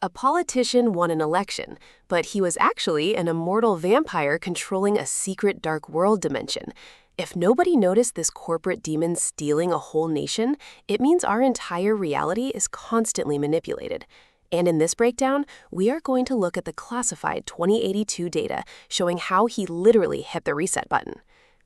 A politician won an election, but he was actually an immortal vampire controlling a secret dark world dimension. If nobody noticed this corporate demon stealing a whole nation, it means our entire reality is constantly manipulated. And in this breakdown, we are going to look at the classified 2082 data showing how he literally hit the reset button.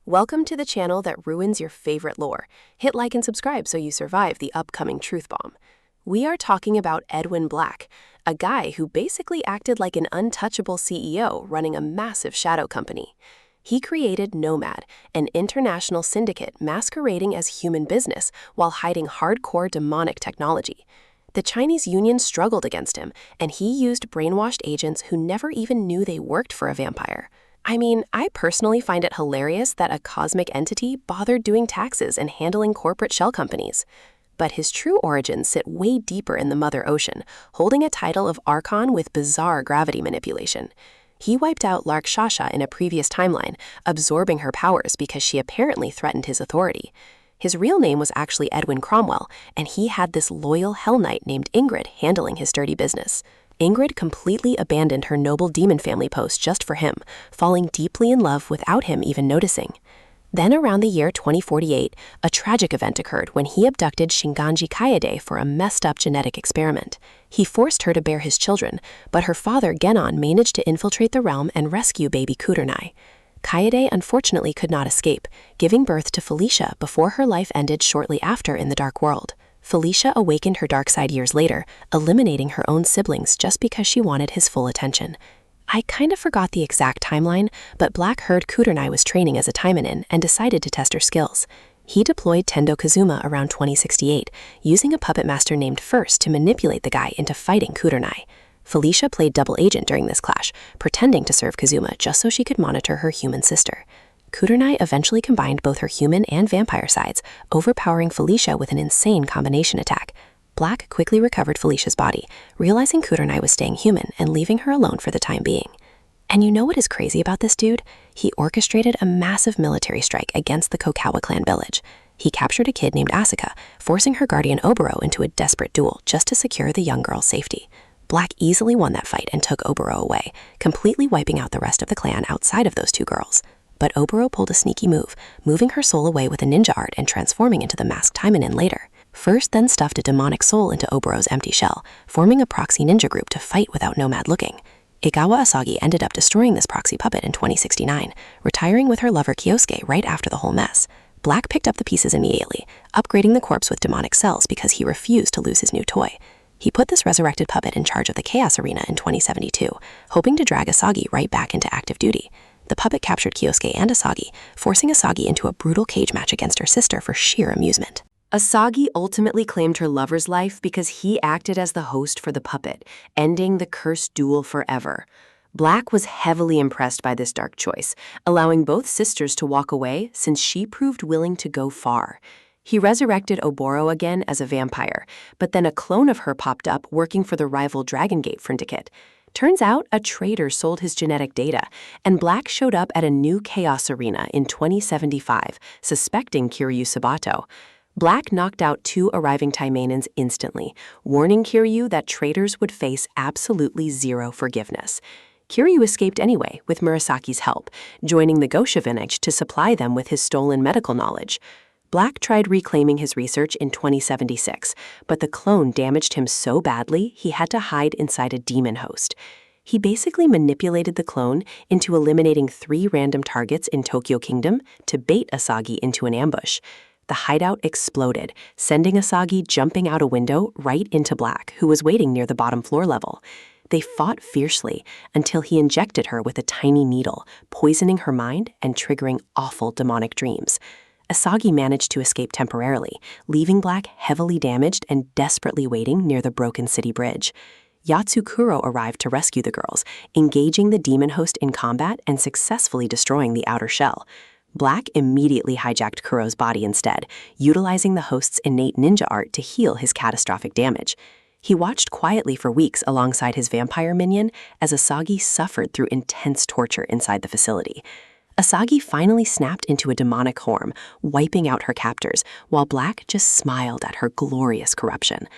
Welcome to the channel that ruins your favorite lore. Hit like and subscribe so you survive the upcoming truth bomb. We are talking about Edwin Black, a guy who basically acted like an untouchable CEO running a massive shadow company. He created Nomad, an international syndicate masquerading as human business while hiding hardcore demonic technology. The Chinese Union struggled against him, and he used brainwashed agents who never even knew they worked for a vampire. I mean, I personally find it hilarious that a cosmic entity bothered doing taxes and handling corporate shell companies. But his true origins sit way deeper in the Mother Ocean, holding a title of Archon with bizarre gravity manipulation. He wiped out Larkshasha in a previous timeline, absorbing her powers because she apparently threatened his authority. His real name was actually Edwin Cromwell, and he had this loyal Hell Knight named Ingrid handling his dirty business. Ingrid completely abandoned her noble demon family post just for him, falling deeply in love without him even noticing. Then around the year 2048, a tragic event occurred when he abducted Shinganji Kaede for a messed-up genetic experiment. He forced her to bear his children, but her father Genon managed to infiltrate the realm and rescue baby Kurenai. Kaede unfortunately could not escape, giving birth to Felicia before her life ended shortly after in the Dark World. Felicia awakened her dark side years later, eliminating her own siblings just because she wanted his full attention. I kind of forgot the exact timeline, but Black heard Kurenai was training as a Taimanin and decided to test her skills. He deployed Tendo Kazuma around 2068, using a puppet master named First to manipulate the guy into fighting Kurenai. Felicia played double agent during this clash, pretending to serve Kazuma just so she could monitor her human sister. Kurenai eventually combined both her human and vampire sides, overpowering Felicia with an insane combination attack. Black quickly recovered Felicia's body, realizing Kurenai was staying human and leaving her alone for the time being. And you know what is crazy about this dude? He orchestrated a massive military strike against the Koukawa clan village. He captured a kid named Asaka, forcing her guardian Oboro into a desperate duel just to secure the young girl's safety. Black easily won that fight and took Oboro away, completely wiping out the rest of the clan outside of those two girls. But Oboro pulled a sneaky move, moving her soul away with a ninja art and transforming into the masked Taimanin later. First then stuffed a demonic soul into Oboro's empty shell, forming a proxy ninja group to fight without Nomad looking. Igawa Asagi ended up destroying this proxy puppet in 2069, retiring with her lover Kyosuke right after the whole mess. Black picked up the pieces immediately, upgrading the corpse with demonic cells because he refused to lose his new toy. He put this resurrected puppet in charge of the Chaos Arena in 2072, hoping to drag Asagi right back into active duty. The puppet captured Kyosuke and Asagi, forcing Asagi into a brutal cage match against her sister for sheer amusement. Asagi ultimately claimed her lover's life because he acted as the host for the puppet, ending the cursed duel forever. Black was heavily impressed by this dark choice, allowing both sisters to walk away since she proved willing to go far. He resurrected Oboro again as a vampire, but then a clone of her popped up working for the rival Dragon Gate Syndicate. Turns out a traitor sold his genetic data, and Black showed up at a new Chaos Arena in 2075, suspecting Kiryu Sabato. Black knocked out two arriving Taimanins instantly, warning Kiryu that traitors would face absolutely zero forgiveness. Kiryu escaped anyway, with Murasaki's help, joining the Gosha lineage to supply them with his stolen medical knowledge. Black tried reclaiming his research in 2076, but the clone damaged him so badly he had to hide inside a demon host. He basically manipulated the clone into eliminating 3 random targets in Tokyo Kingdom to bait Asagi into an ambush. The hideout exploded, sending Asagi jumping out a window right into Black, who was waiting near the bottom floor level. They fought fiercely until he injected her with a tiny needle, poisoning her mind and triggering awful demonic dreams. Asagi managed to escape temporarily, leaving Black heavily damaged and desperately waiting near the broken city bridge. Yatsukuro arrived to rescue the girls, engaging the demon host in combat and successfully destroying the outer shell. Black immediately hijacked Kuro's body instead, utilizing the host's innate ninja art to heal his catastrophic damage. He watched quietly for weeks alongside his vampire minion as Asagi suffered through intense torture inside the facility. Asagi finally snapped into a demonic form, wiping out her captors, while Black just smiled at her glorious corruption.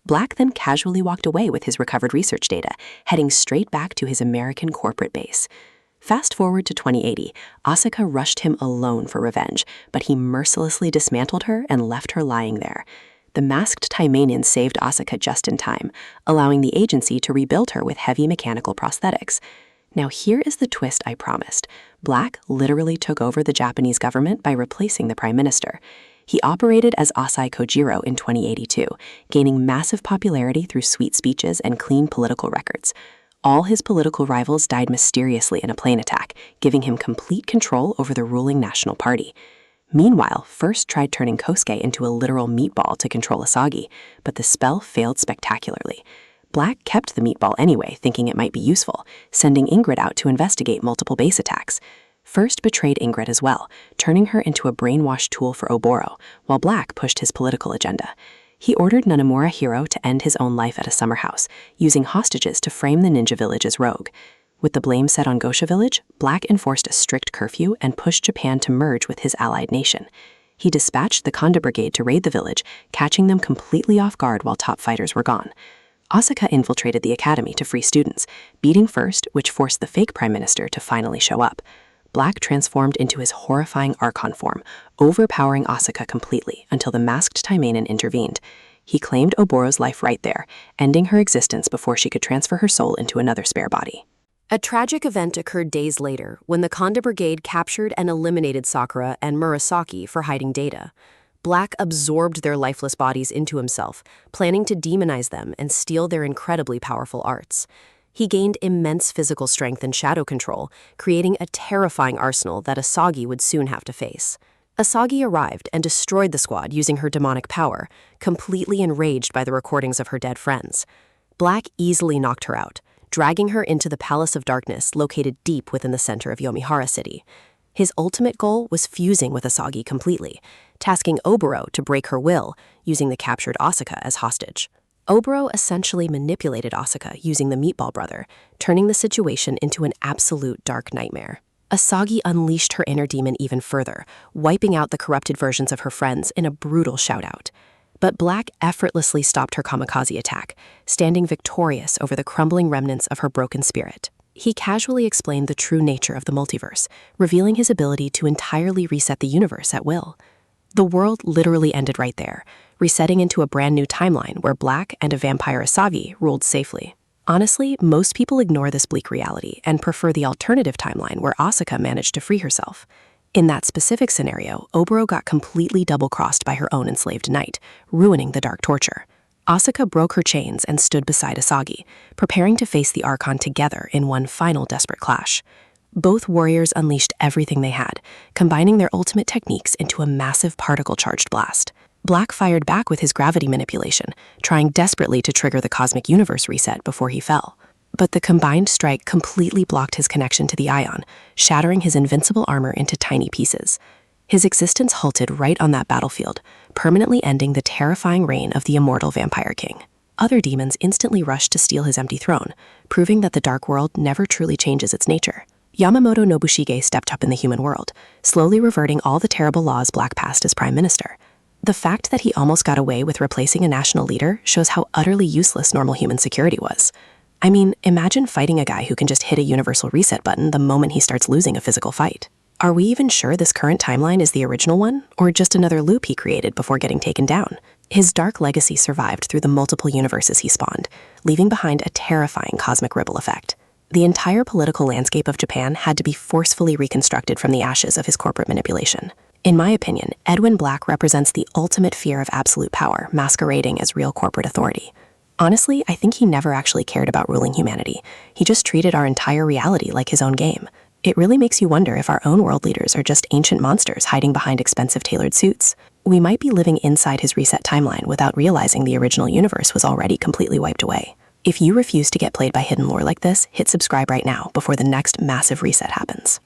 Black then casually walked away with his recovered research data, heading straight back to his American corporate base. Fast forward to 2080, Asaka rushed him alone for revenge, but he mercilessly dismantled her and left her lying there. The masked Taimanin saved Asaka just in time, allowing the agency to rebuild her with heavy mechanical prosthetics. Now here is the twist I promised. Black literally took over the Japanese government by replacing the prime minister. He operated as Asai Kojiro in 2082, gaining massive popularity through sweet speeches and clean political records. All his political rivals died mysteriously in a plane attack, giving him complete control over the ruling National Party. Meanwhile, First tried turning Kosuke into a literal meatball to control Asagi, but the spell failed spectacularly. Black kept the meatball anyway, thinking it might be useful, sending Ingrid out to investigate multiple base attacks. First betrayed Ingrid as well, turning her into a brainwashed tool for Oboro, while Black pushed his political agenda. He ordered Nanomura Hiro to end his own life at a summer house, using hostages to frame the ninja village as rogue. With the blame set on Gosha Village, Black enforced a strict curfew and pushed Japan to merge with his allied nation. He dispatched the Kanda Brigade to raid the village, catching them completely off guard while top fighters were gone. Asaka infiltrated the academy to free students, beating First, which forced the fake prime minister to finally show up. Black transformed into his horrifying Archon form, overpowering Asaka completely until the masked Taimanin intervened. He claimed Oboro's life right there, ending her existence before she could transfer her soul into another spare body. A tragic event occurred days later when the Kanda Brigade captured and eliminated Sakura and Murasaki for hiding data. Black absorbed their lifeless bodies into himself, planning to demonize them and steal their incredibly powerful arts. He gained immense physical strength and shadow control, creating a terrifying arsenal that Asagi would soon have to face. Asagi arrived and destroyed the squad using her demonic power, completely enraged by the recordings of her dead friends. Black easily knocked her out, dragging her into the Palace of Darkness located deep within the center of Yomihara City. His ultimate goal was fusing with Asagi completely, tasking Oboro to break her will, using the captured Asaka as hostage. Oboro essentially manipulated Asaka using the Meatball Brother, turning the situation into an absolute dark nightmare. Asagi unleashed her inner demon even further, wiping out the corrupted versions of her friends in a brutal shoutout. But Black effortlessly stopped her kamikaze attack, standing victorious over the crumbling remnants of her broken spirit. He casually explained the true nature of the multiverse, revealing his ability to entirely reset the universe at will. The world literally ended right there, resetting into a brand new timeline where Black and a vampire Asagi ruled safely. Honestly, most people ignore this bleak reality and prefer the alternative timeline where Asaka managed to free herself. In that specific scenario, Oboro got completely double-crossed by her own enslaved knight, ruining the dark torture. Asaka broke her chains and stood beside Asagi, preparing to face the Archon together in one final desperate clash. Both warriors unleashed everything they had, combining their ultimate techniques into a massive particle-charged blast. Black fired back with his gravity manipulation, trying desperately to trigger the cosmic universe reset before he fell. But the combined strike completely blocked his connection to the Ion, shattering his invincible armor into tiny pieces. His existence halted right on that battlefield, permanently ending the terrifying reign of the immortal Vampire King. Other demons instantly rushed to steal his empty throne, proving that the Dark World never truly changes its nature. Yamamoto Nobushige stepped up in the human world, slowly reverting all the terrible laws Black passed as prime minister. The fact that he almost got away with replacing a national leader shows how utterly useless normal human security was. I mean, imagine fighting a guy who can just hit a universal reset button the moment he starts losing a physical fight. Are we even sure this current timeline is the original one, or just another loop he created before getting taken down? His dark legacy survived through the multiple universes he spawned, leaving behind a terrifying cosmic ripple effect. The entire political landscape of Japan had to be forcefully reconstructed from the ashes of his corporate manipulation. In my opinion, Edwin Black represents the ultimate fear of absolute power, masquerading as real corporate authority. Honestly, I think he never actually cared about ruling humanity. He just treated our entire reality like his own game. It really makes you wonder if our own world leaders are just ancient monsters hiding behind expensive tailored suits. We might be living inside his reset timeline without realizing the original universe was already completely wiped away. If you refuse to get played by hidden lore like this, hit subscribe right now before the next massive reset happens.